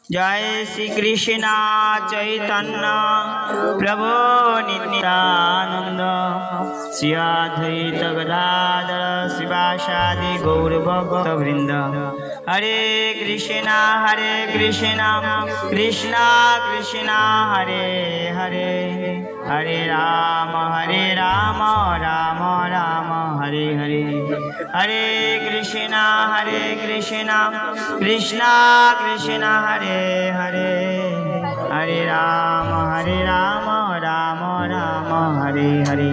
जय श्री कृष्ण चैतन्य प्रभु नित्यानंद श्री अद्वैत गदाधर शिवासादि गौर भक्त वृंद। हरे कृष्ण कृष्ण कृष्ण हरे हरे, हरे राम राम राम हरे हरे। हरे कृष्ण कृष्ण कृष्ण हरे हरे, हरे राम राम राम हरे हरे।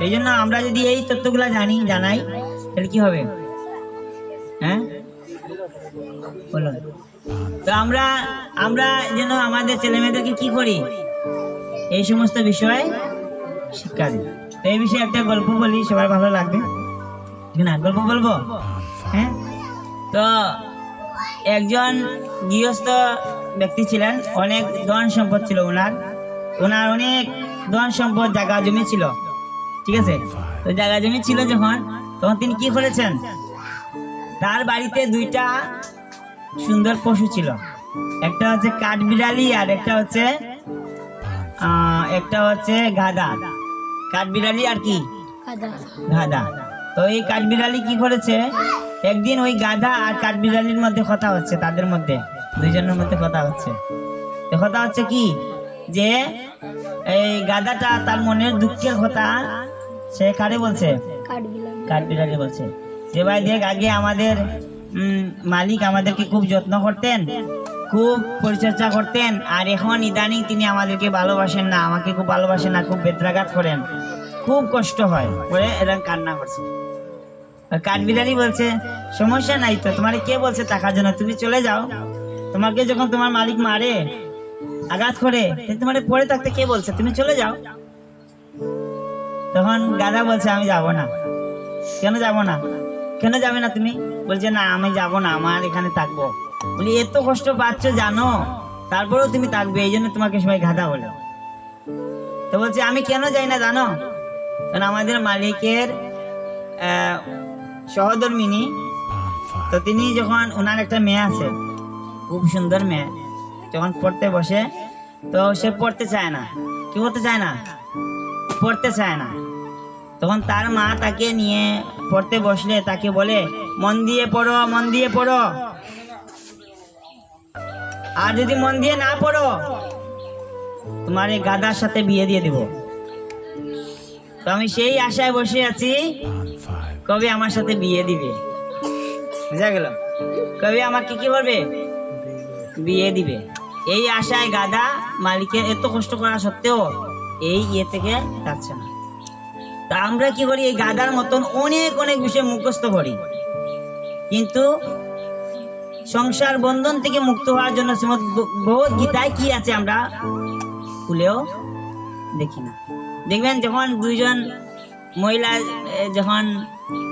এই জন্য আমরা যদি এই তত্ত্বগুলো জানাই তাহলে কি হবে? হ্যাঁ বলুন তো। আমরা যেন আমাদের ছেলে মেয়েদেরকে কি করি, এই সমস্ত বিষয় শিক্ষা দিই। তো এই বিষয়ে একটা গল্প বলি, সবার ভালো লাগবে না? গল্প বলবো? হ্যাঁ। তো একজন গৃহস্থ ব্যক্তি ছিলেন, অনেক ধন সম্পদ ছিল ওনার অনেক ধন সম্পদ, জায়গা জমি ছিল, ঠিক আছে। তো জায়গা জমি ছিল যখন, তখন তিনি কি করেছেন, তার বাড়িতে দুইটা সুন্দর পশু ছিল, একটা হচ্ছে কাঠবিড়ালি আর একটা হচ্ছে গাধা। কাঠবিড়ালি আর কি গাধা। তো এই কাঠবিড়ালি কি করেছে, একদিন ওই গাধা আর কাঠবিড়ালির মধ্যে কথা হচ্ছে, তাদের মধ্যে দুইজনের মধ্যে কথা হচ্ছে কি, যে এই গাধাটা তার মনের দুঃখের কথা সে কারে বলছে, কাঠবিড়ালি বলছে যে ভাই দেখ, আগে আমাদের মালিক আমাদেরকে খুব যত্ন করতেন, খুব পরিচর্যা করতেন, আর এখন ইদানিং তিনি আমাদেরকে ভালোবাসেন না, আমাকে খুব ভালোবাসেন না, খুব বেত্রাঘাত করেন, খুব কষ্ট হয় বলে এরকম কান্না করছে। কাঠবিড়ালি বলছে সমস্যা নাই তো, তোমার কে বলছে টাকার জন্য, তুমি চলে যাও, তোমাকে যখন তোমার মালিক মারে আঘাত করে তোমার পড়ে থাকতে কে বলছে, তুমি চলে যাও। তখন গাধা বলছে আমি যাব না। কেন যাবে না তুমি? বলছে না আমি যাব না, আমার এখানে থাকবো। বলি এত কষ্ট পাচ্ছ জানো, তারপরেও তুমি থাকবে, এই জন্য তোমাকে সবাই গাধা বলে। তো বলছে আমি কেন যাই না জানো, কারণ আমাদের মালিকের সহধর্মিনী, তো তিনি যখন ওনার একটা মেয়ে আছে, খুব সুন্দর মেয়ে, যখন পড়তে বসে তো সে পড়তে চায় না। কি করতে চায় না? পড়তে চায় না। তখন তার মা তাকে নিয়ে পড়তে বসলে তাকে বলে মন দিয়ে পড়ো, আর যদি মন দিয়ে না পড়ো তোমার এই গাধার সাথে বিয়ে দিয়ে দেব। তো আমি সেই আশায় বসে আছি কবে আমার সাথে বিয়ে দিবে। বুঝা গেল? কবে আমাকে কি করবে? বিয়ে দিবে। এই আশায় গাধা মালিকের এত কষ্ট করা সত্ত্বেও এই ইয়ে থেকে যাচ্ছে না। তা আমরা কি করি, এই গাধার মতন অনেক বিষয় মুখস্থ করি, কিন্তু সংসার বন্ধন থেকে মুক্ত হওয়ার জন্য ভগবত গীতায় কি আছে আমরা খুলেও দেখি না। দেখবেন যখন দুইজন মহিলা যখন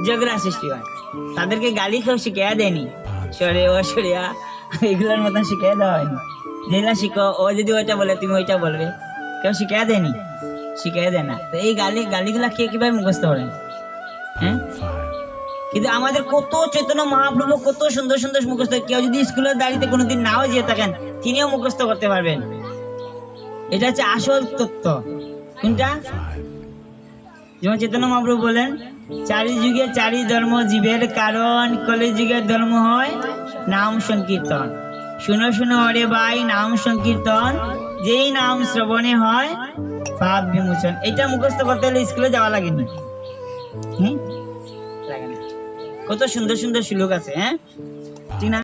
ঝগড়া সৃষ্টি হয়, তাদেরকে গালি কেউ শিখিয়ে দেয়নি, সরে ও সরিয়া এগুলোর মতন শিখিয়ে দেওয়া হয়নি। যেগুলা শিখো, ও যদি ওইটা বলে তুমি ওইটা বলবে, কেউ শিখিয়ে দেয়নি, শিখিয়ে দেয় না। তো এই গালিগুলা কে কিভাবে মুখস্থ করেন? হ্যাঁ, কিন্তু আমাদের কত চৈতন্য মহাপ্রভু কত সুন্দর মুখস্থ, কেউ যদি স্কুলের দাঁড়িয়ে কোনোদিন নাও যেয়ে থাকেন তিনিও মুখস্থ করতে পারবেন। এটা হচ্ছে আসল তত্ত্ব। কোনটা? যেমন চৈতন্য মহাপ্রভু বলেন, চারি যুগে চারি ধর্ম জীবের কারণ, কলি যুগের ধর্ম হয় নাম সংকীর্তন। শুনো হরে ভাই নাম সংকীর্তন, যেই নাম শ্রবণে হয় পাপ বিমোচন। এটা মুখস্থ করতে হলে স্কুলে যাওয়া লাগেনি। কত সুন্দর শ্লোক আছে। হ্যাঁ,